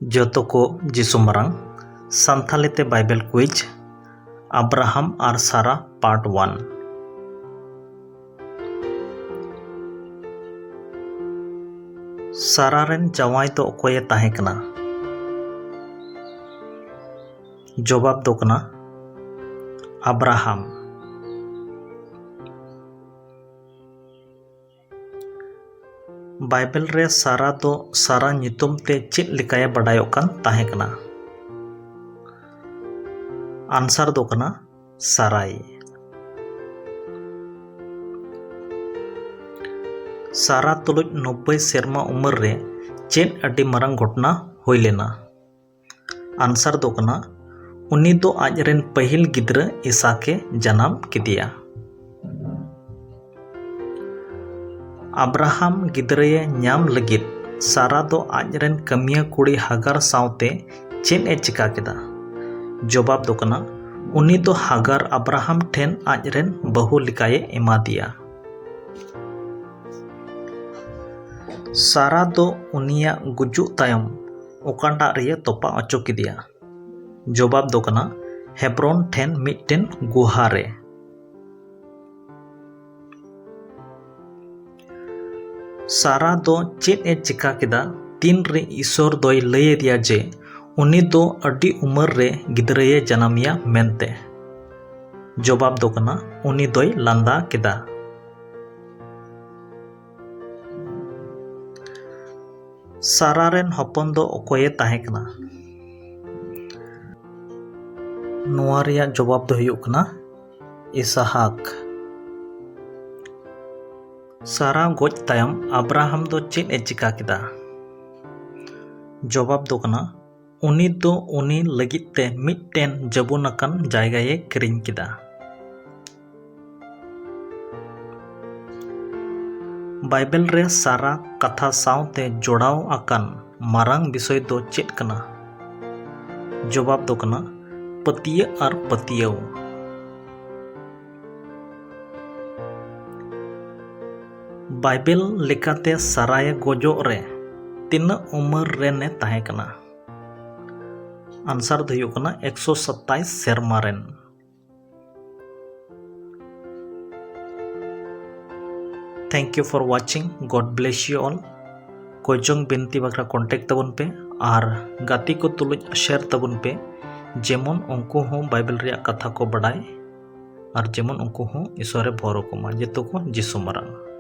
जोतो को जिसु Marang सान्थालीते Bible quiz Abraham और सारा पार्ट 1। सारा रेन जवाई तो ओकोये ताहे कना? जवाब दो कना अब्राहम। बाइबल रे सारा दो सारा नितुम ते चित लिकाये बडायोक कान ताहे कना? आंसर दो कना साराई। सारा तुलुज 90 सेरमा उमर रे चेन अड्डी मरंग घटना हुई लेना? आंसर दो कना उन्नी दो आजरेन पहिल गिद्र इसाके जन्म किदिया। अब्राहम गिद्रये न्याम लगित सारा दो आजरेन कमिया कुड़ी हागार सावते चेन ए चिका किदा? जवाब दो कना उन्नी दो हागार अब्राहम ठेन आजरेन बहु लिकाये एमा दिया। सारा दो उनिया गुजु तायम ओकांडा रिये तोपा अचो किदिया? जवाब दो कना हेब्रोन ठेन मिट्टेन गुहारे। सारा दो चेन ए चिका किदा तीन रे ईश्वर दोय लय दिया जे उन्नी दो अड्डी उमर रे गिद्रये जन्मिया मेनते? जवाब दो कना उन्नी दोय लांदा किदा। सारा रेन हपन दो ओकोये ताहे कना? नुआ रिया जवाब दो हुयुक कना इसहाक। सारा गोज तायम अब्राहम दो चेन ए चिका किदा? जवाब दो कना उनी दो उनी लगित ते मिट्टेन जबुनकन जायगाये किरिंग किदा। बाइबल रे सारा कथा सावते जोड़ाव अकन मारांग विषय दो चेत कना? जवाब दो कना पतिये और पतियव। बाइबल लेकाते साराये गोजो रे तीना उमर रे ने ताहे कना? आंसर दो हुयुक कना 127 सेरमा रेन। Thank you for watching. God bless you all. कोइचोंग बिनती बकरा कॉन्टेक्ट तबन पे और गाती को तुलुज शेयर तबन पे जेमन उनको हो बाइबल रिया कथा को बड़ाय और जेमन उनको हो ईश्वरे भरो को मा जेतो को जिसु मरांग।